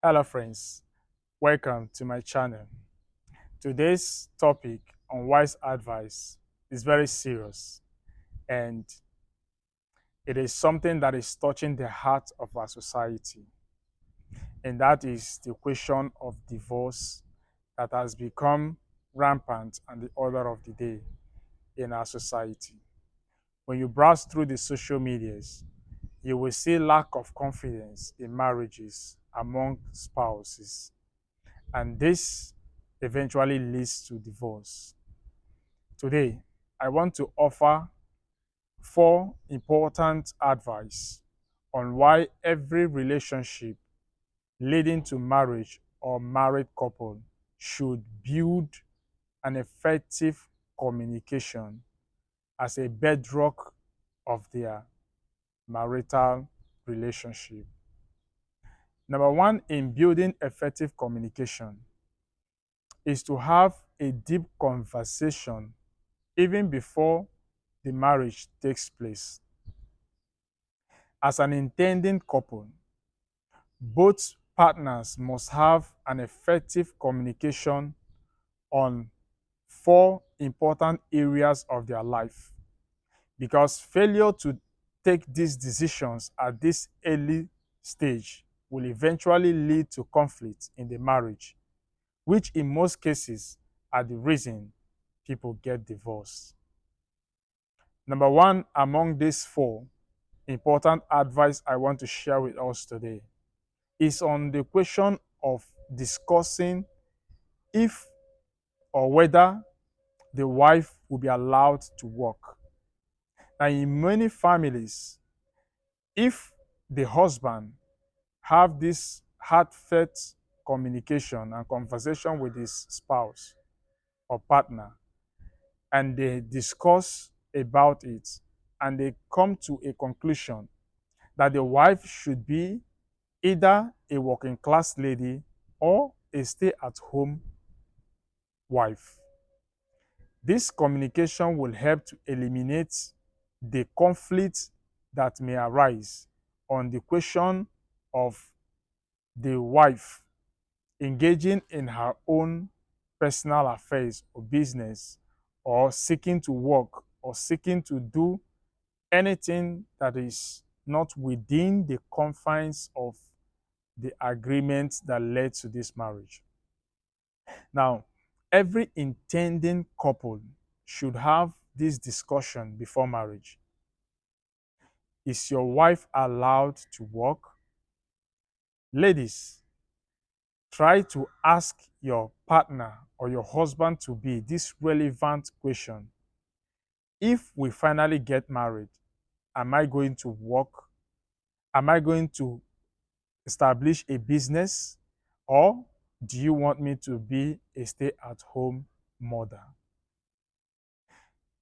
Hello friends, welcome to my channel. Today's topic on wise advice is very serious and it is something that is touching the heart of our society, and that is the question of divorce that has become rampant and the order of the day in our society. When you browse through the social medias, you will see lack of confidence in marriages among spouses, and this eventually leads to divorce. Today, I want to offer four important advice on why every relationship leading to marriage or married couple should build an effective communication as a bedrock of their marital relationship. Number one, in building effective communication is to have a deep conversation even before the marriage takes place. As an intending couple, both partners must have an effective communication on four important areas of their life, because failure to take these decisions at this early stage will eventually lead to conflict in the marriage, which in most cases are the reason people get divorced. Number one among these four important advice I want to share with us today is on the question of discussing if or whether the wife will be allowed to work. Now, in many families, if the husband have this heartfelt communication and conversation with his spouse or partner, and they discuss about it, and they come to a conclusion that the wife should be either a working class lady or a stay at home wife. This communication will help to eliminate the conflict that may arise on the question of the wife engaging in her own personal affairs or business, or seeking to work, or seeking to do anything that is not within the confines of the agreement that led to this marriage. Now, every intending couple should have this discussion before marriage. Is your wife allowed to work? Ladies, try to ask your partner or your husband to be this relevant question. If we finally get married, am I going to work? Am I going to establish a business? Or do you want me to be a stay at home mother?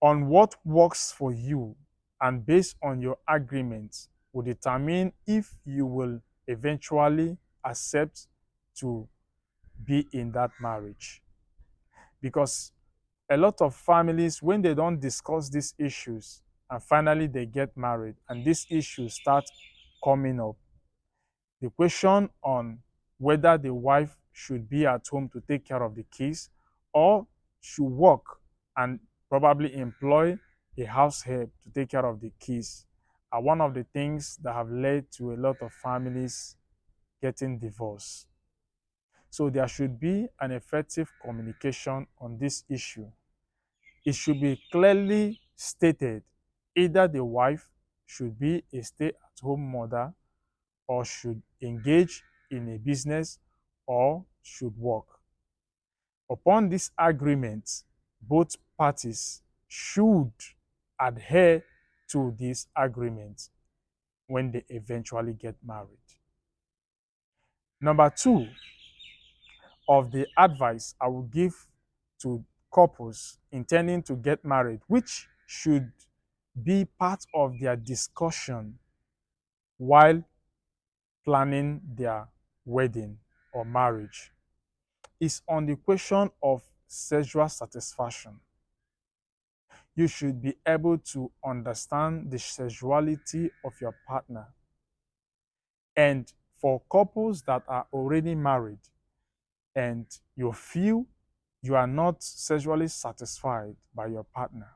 On what works for you and based on your agreement will determine if you will eventually accept to be in that marriage. Because a lot of families, when they don't discuss these issues and finally they get married and these issues start coming up, the question on whether the wife should be at home to take care of the kids or should work and probably employ a house help to take care of the kids are one of the things that have led to a lot of families getting divorced. So there should be an effective communication on this issue. It should be clearly stated either the wife should be a stay at home mother or should engage in a business or should work. Upon this agreement, both parties should adhere to this agreement when they eventually get married. Number two of the advice I will give to couples intending to get married, which should be part of their discussion while planning their wedding or marriage, is on the question of sexual satisfaction. You should be able to understand the sexuality of your partner and for couples that are already married and you feel you are not sexually satisfied by your partner,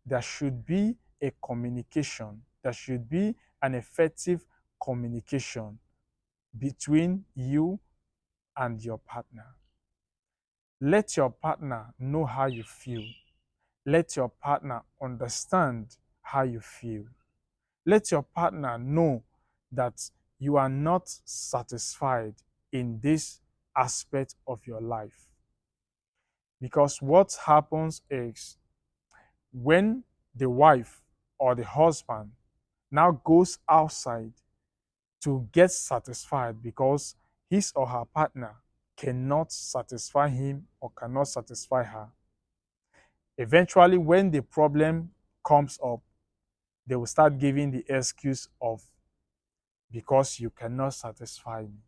there should be a communication. There should be an effective communication between you and your partner. Let your partner know how you feel. Let your partner understand how you feel. Let your partner know that you are not satisfied in this aspect of your life. Because what happens is when the wife or the husband now goes outside to get satisfied because his or her partner cannot satisfy him or cannot satisfy her, eventually, when the problem comes up, they will start giving the excuse of because you cannot satisfy me.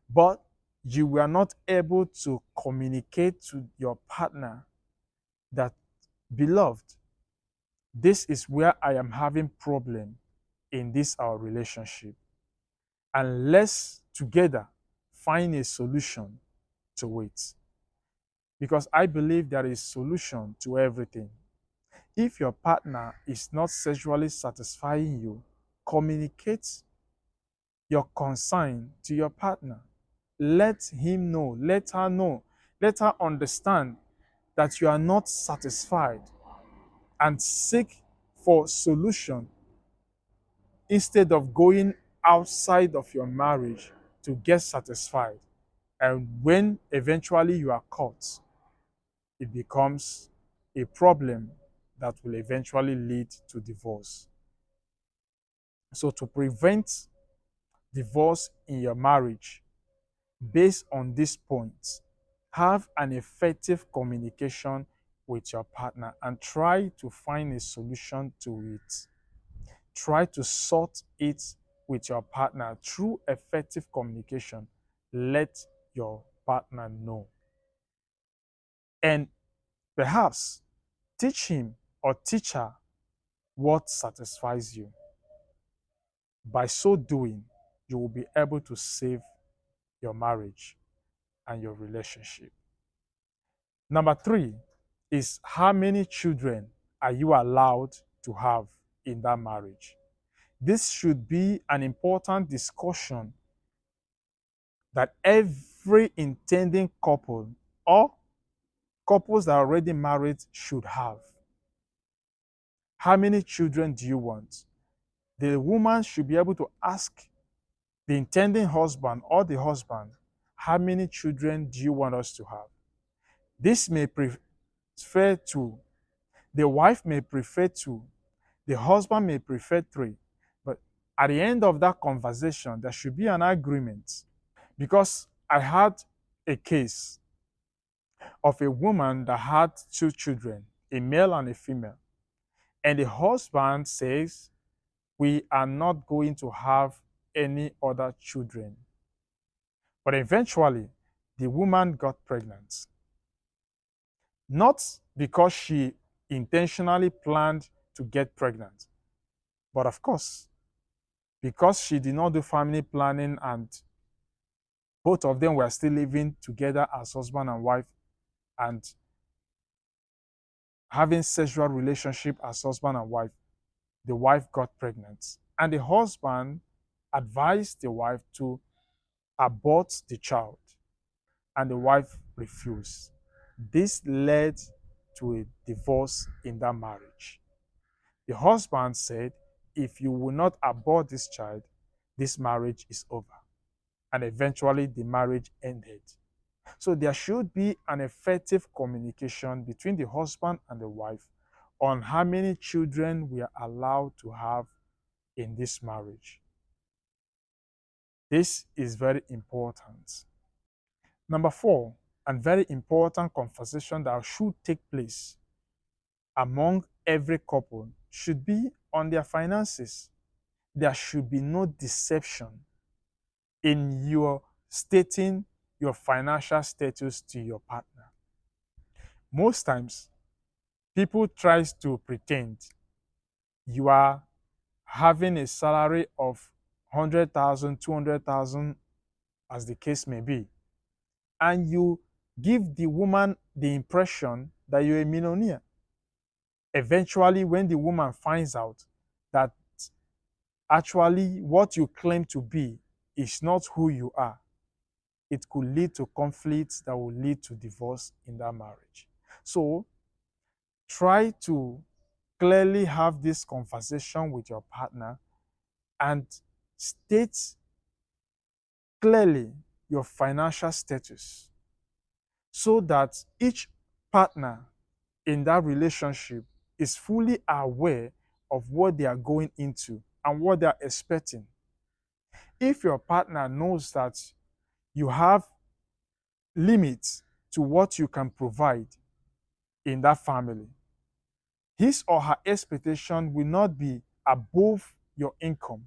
But you were not able to communicate to your partner that, beloved, this is where I am having problem in this our relationship. And let's together find a solution to it. Because I believe there is solution to everything. If your partner is not sexually satisfying you, communicate your concern to your partner. Let him know, let her know, let her understand that you are not satisfied and seek for solution instead of going outside of your marriage to get satisfied. And when eventually you are caught, it becomes a problem that will eventually lead to divorce. So, to prevent divorce in your marriage, based on these points, have an effective communication with your partner and try to find a solution to it. Try to sort it with your partner through effective communication. Let your partner know. And perhaps teach him or teach her what satisfies you. By so doing, you will be able to save your marriage and your relationship. Number three is how many children are you allowed to have in that marriage? This should be an important discussion that every intending couple or couples that are already married should have. How many children do you want? The woman should be able to ask the intending husband or the husband, how many children do you want us to have? This may prefer two. The wife may prefer two. The husband may prefer three. But at the end of that conversation, there should be an agreement. Because I had a case of a woman that had two children, a male and a female. And the husband says, we are not going to have any other children. But eventually, the woman got pregnant. Not because she intentionally planned to get pregnant, but of course, because she did not do family planning and both of them were still living together as husband and wife and having sexual relationship as husband and wife, the wife got pregnant. And the husband advised the wife to abort the child, and the wife refused. This led to a divorce in that marriage. The husband said, if you will not abort this child, this marriage is over. And eventually the marriage ended. So there should be an effective communication between the husband and the wife on how many children we are allowed to have in this marriage. This is very important. Number four, and very important conversation that should take place among every couple should be on their finances. There should be no deception in your stating your financial status to your partner. Most times, people tries to pretend you are having a salary of 100,000, 200,000, as the case may be, and you give the woman the impression that you're a millionaire. Eventually, when the woman finds out that actually what you claim to be is not who you are, it could lead to conflicts that will lead to divorce in that marriage. So try to clearly have this conversation with your partner and state clearly your financial status so that each partner in that relationship is fully aware of what they are going into and what they are expecting. If your partner knows that you have limits to what you can provide in that family, his or her expectation will not be above your income.